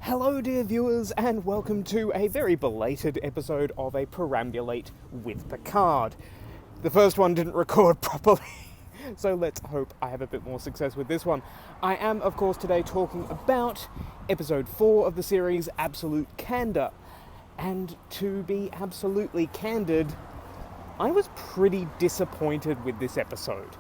Hello dear viewers, and welcome to a very belated episode of a Perambulate with Picard. The first one didn't record properly, so let's hope I have a bit more success with this one. I am, of course, today talking about episode 4 of the series, Absolute Candor. And to be absolutely candid, I was pretty disappointed with this episode.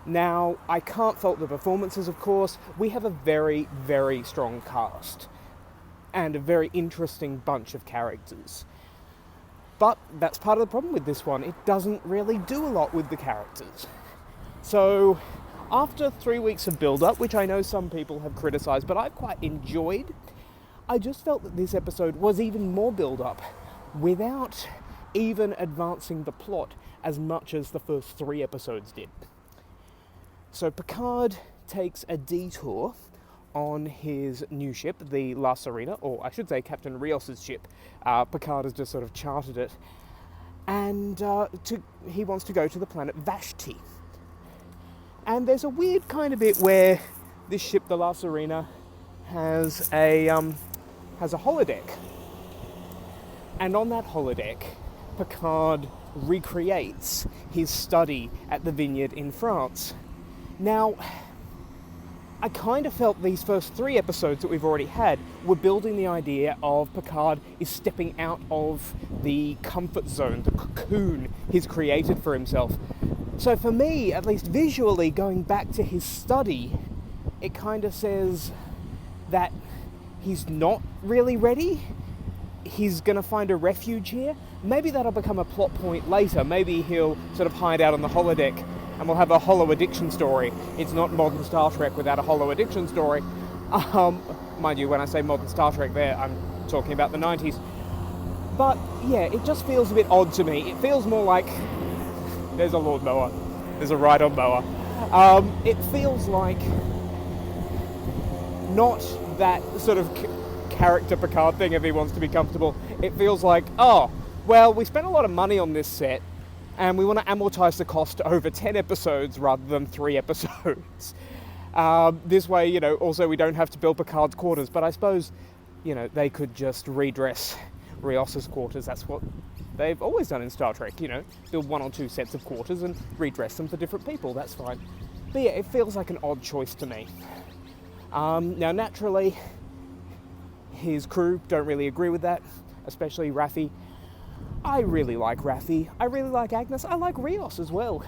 Now, I can't fault the performances, of course. We have a very, very strong cast and a very interesting bunch of characters. But that's part of the problem with this one. It doesn't really do a lot with the characters. So, after 3 weeks of build-up, which I know some people have criticised, but I've quite enjoyed, I just felt that this episode was even more build-up without even advancing the plot as much as the first 3 episodes did. So Picard takes a detour on his new ship, the La Serena, or I should say Captain Rios's ship. Picard has just sort of chartered it, and he wants to go to the planet Vashti. And there's a weird kind of bit where this ship, the La Serena, has a holodeck, and on that holodeck, Picard recreates his study at the vineyard in France. Now, I kind of felt these first 3 episodes that we've already had were building the idea of Picard is stepping out of the comfort zone, the cocoon he's created for himself. So for me, at least visually, going back to his study, it kind of says that he's not really ready. He's going to find a refuge here. Maybe that'll become a plot point later. Maybe he'll sort of hide out on the holodeck and we'll have a hollow addiction story. It's not modern Star Trek without a hollow addiction story. Mind you, when I say modern Star Trek there, I'm talking about the 90s. But yeah, it just feels a bit odd to me. It feels more like there's a lawnmower, there's a ride-on mower. It feels like not that sort of character Picard thing if he wants to be comfortable. It feels like, oh, well, we spent a lot of money on this set, and we want to amortize the cost over 10 episodes rather than 3 episodes. This way, also we don't have to build Picard's quarters, but I suppose, they could just redress Rios's quarters. That's what they've always done in Star Trek, build 1 or 2 sets of quarters and redress them for different people. That's fine. But yeah, it feels like an odd choice to me. Now, naturally, his crew don't really agree with that, especially Raffi. I really like Raffi, I really like Agnes, I like Rios as well,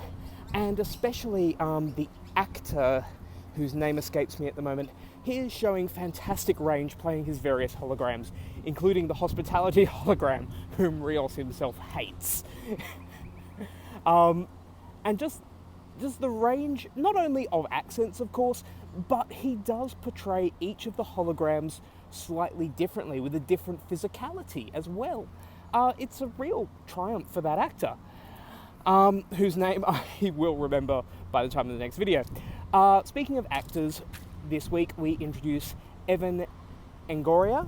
and especially the actor whose name escapes me at the moment. He is showing fantastic range playing his various holograms, including the hospitality hologram, whom Rios himself hates. And just the range, not only of accents of course, but he does portray each of the holograms slightly differently, with a different physicality as well. It's a real triumph for that actor, whose name I will remember by the time of the next video. Speaking of actors, this week we introduce Evan Longoria,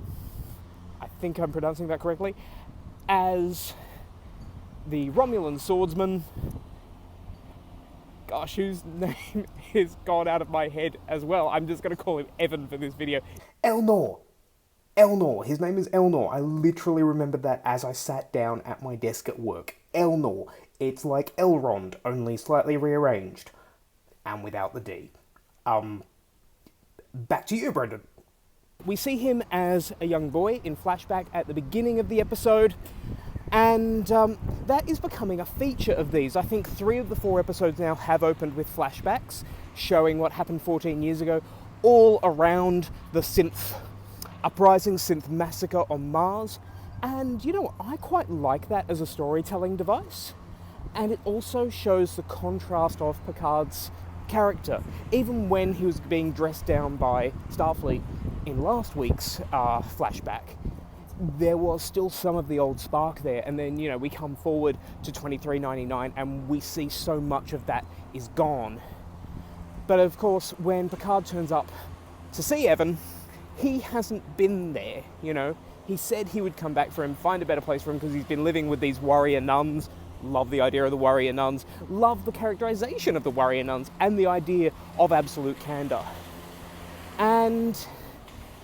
I think I'm pronouncing that correctly, as the Romulan swordsman, gosh, whose name is gone out of my head as well. I'm just going to call him Evan for this video. Elnor. His name is Elnor. I literally remembered that as I sat down at my desk at work. Elnor. It's like Elrond, only slightly rearranged. And without the D. Back to you, Brendan. We see him as a young boy in flashback at the beginning of the episode. And that is becoming a feature of these. I think 3 of the 4 episodes now have opened with flashbacks, showing what happened 14 years ago, all around the synth uprising, synth massacre on Mars. And I quite like that as a storytelling device. And it also shows the contrast of Picard's character. Even when he was being dressed down by Starfleet in last week's flashback, there was still some of the old spark there. And then, we come forward to 2399 and we see so much of that is gone. But of course, when Picard turns up to see Evan, he hasn't been there, He said he would come back for him, find a better place for him, because he's been living with these warrior nuns. Love the idea of the warrior nuns. Love the characterization of the warrior nuns and the idea of absolute candor. And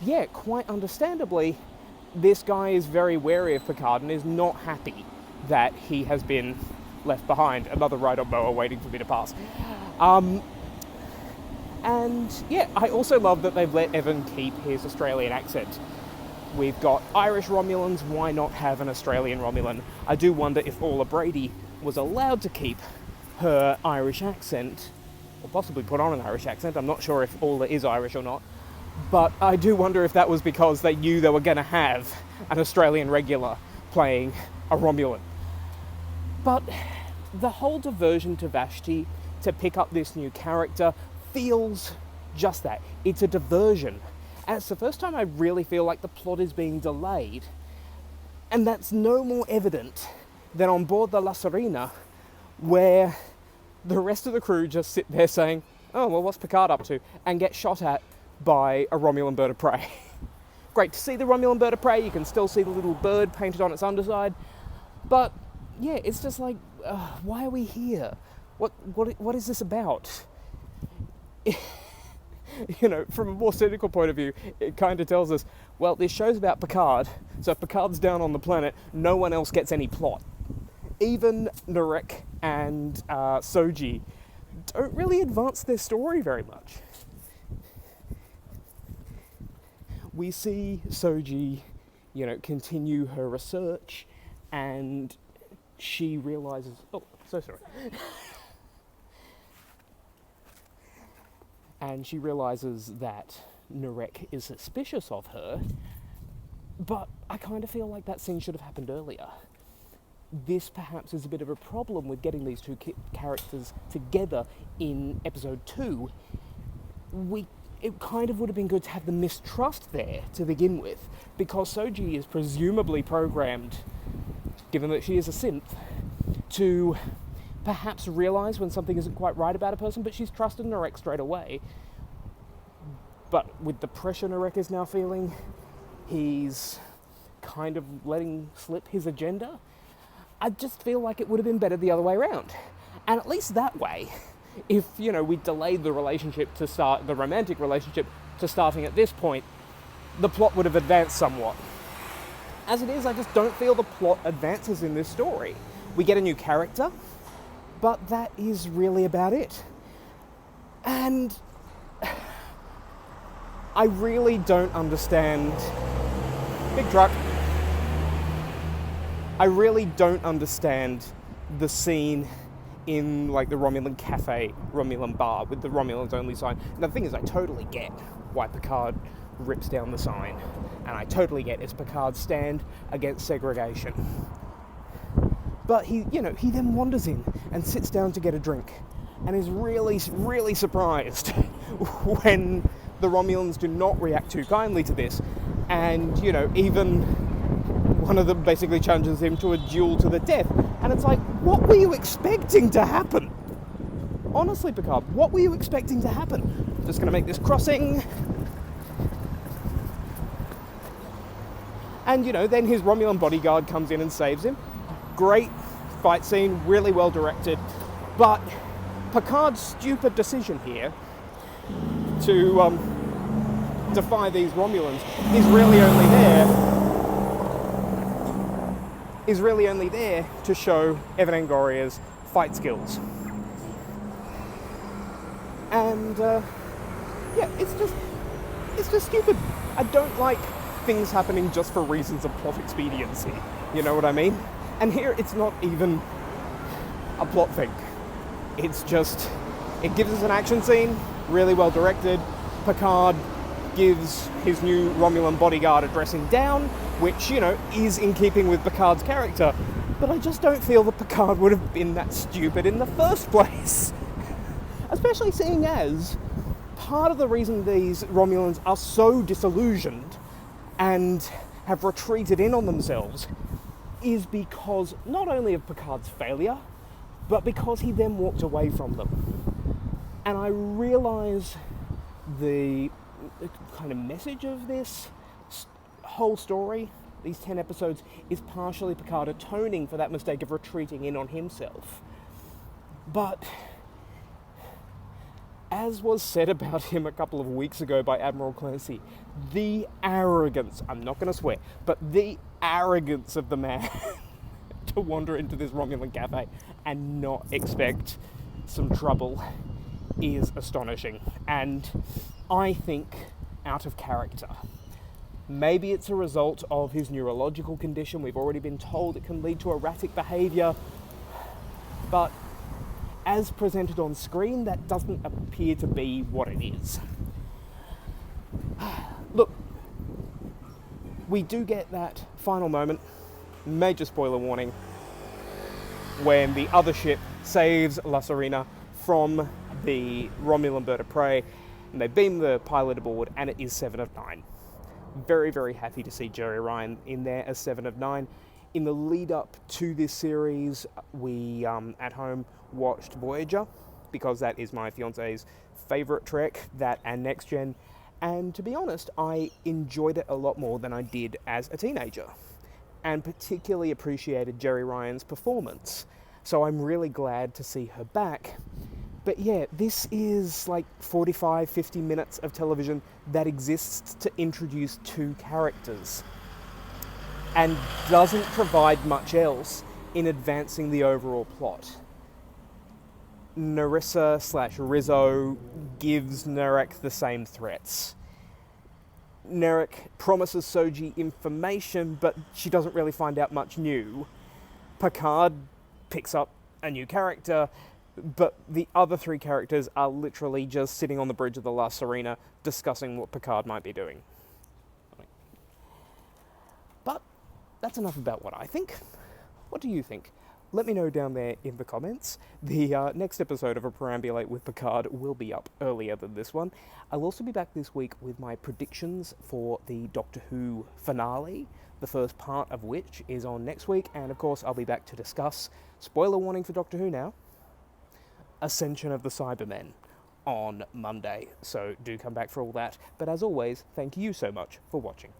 yeah, quite understandably, this guy is very wary of Picard and is not happy that he has been left behind. Another ride-on mower waiting for me to pass. And yeah, I also love that they've let Evan keep his Australian accent. We've got Irish Romulans, why not have an Australian Romulan? I do wonder if Orla Brady was allowed to keep her Irish accent, or possibly put on an Irish accent. I'm not sure if Orla is Irish or not, but I do wonder if that was because they knew they were going to have an Australian regular playing a Romulan. But the whole diversion to Vashti to pick up this new character feels just that. It's a diversion. And it's the first time I really feel like the plot is being delayed. And that's no more evident than on board the La Serena, where the rest of the crew just sit there saying, oh, well, what's Picard up to? And get shot at by a Romulan bird of prey. Great to see the Romulan bird of prey. You can still see the little bird painted on its underside. But, yeah, it's just like, why are we here? What is this about? You know, from a more cynical point of view, it kind of tells us, well, this show's about Picard, so if Picard's down on the planet, no one else gets any plot. Even Narek and Soji don't really advance their story very much. We see Soji, you know, continue her research, and she realizes, oh, so sorry. And she realizes that Narek is suspicious of her, but I kind of feel like that scene should have happened earlier. This perhaps is a bit of a problem with getting these two characters together in episode 2. It kind of would have been good to have the mistrust there to begin with, because Soji is presumably programmed, given that she is a synth, to perhaps realise when something isn't quite right about a person, but she's trusted Narek straight away. But with the pressure Narek is now feeling, he's kind of letting slip his agenda. I just feel like it would have been better the other way around. And at least that way, if, you know, we delayed the relationship to start, the romantic relationship to starting at this point, the plot would have advanced somewhat. As it is, I just don't feel the plot advances in this story. We get a new character, but that is really about it. And I really don't understand... Big truck. I really don't understand the scene in, like, the Romulan cafe, Romulan bar, with the Romulans only sign. And the thing is, I totally get why Picard rips down the sign. And I totally get it's Picard's stand against segregation. But he then wanders in and sits down to get a drink and is really, really surprised when the Romulans do not react too kindly to this. And, you know, even one of them basically challenges him to a duel to the death. And it's like, what were you expecting to happen? Honestly, Picard, what were you expecting to happen? Just going to make this crossing. And, you know, then his Romulan bodyguard comes in and saves him. Great fight scene, really well directed. But Picard's stupid decision here to defy these Romulans is really only there to show Evan Angoria's fight skills. And yeah, it's just stupid. I don't like things happening just for reasons of plot expediency. You know what I mean? And here it's not even a plot thing. It's just, it gives us an action scene, really well directed. Picard gives his new Romulan bodyguard a dressing down, which, you know, is in keeping with Picard's character. But I just don't feel that Picard would have been that stupid in the first place. Especially seeing as part of the reason these Romulans are so disillusioned and have retreated in on themselves is because not only of Picard's failure, but because he then walked away from them. And I realise the kind of message of this whole story, these 10 episodes, is partially Picard atoning for that mistake of retreating in on himself. But as was said about him a couple of weeks ago by Admiral Clancy, the arrogance, I'm not going to swear, but the arrogance of the man to wander into this Romulan cafe and not expect some trouble is astonishing, and I think out of character. Maybe it's a result of his neurological condition. We've already been told it can lead to erratic behaviour, but as presented on screen, that doesn't appear to be what it is. Look, we do get that final moment, major spoiler warning, when the other ship saves La Serena from the Romulan bird of prey, and they beam the pilot aboard, and it is 7 of 9. Very, very happy to see Jeri Ryan in there as 7 of 9. In the lead up to this series, we at home watched Voyager, because that is my fiance's favourite Trek, that and Next Gen, and to be honest, I enjoyed it a lot more than I did as a teenager, and particularly appreciated Jeri Ryan's performance, so I'm really glad to see her back. But yeah, this is like 45, 50 minutes of television that exists to introduce two characters and doesn't provide much else in advancing the overall plot. Narissa/Rizzo gives Narek the same threats. Narek promises Soji information, but she doesn't really find out much new. Picard picks up a new character, but the other three characters are literally just sitting on the bridge of the La Serena discussing what Picard might be doing. But that's enough about what I think. What do you think? Let me know down there in the comments. The next episode of A Perambulate with Picard will be up earlier than this one. I'll also be back this week with my predictions for the Doctor Who finale, the first part of which is on next week, and of course I'll be back to discuss, spoiler warning for Doctor Who now, Ascension of the Cybermen on Monday. So do come back for all that. But as always, thank you so much for watching.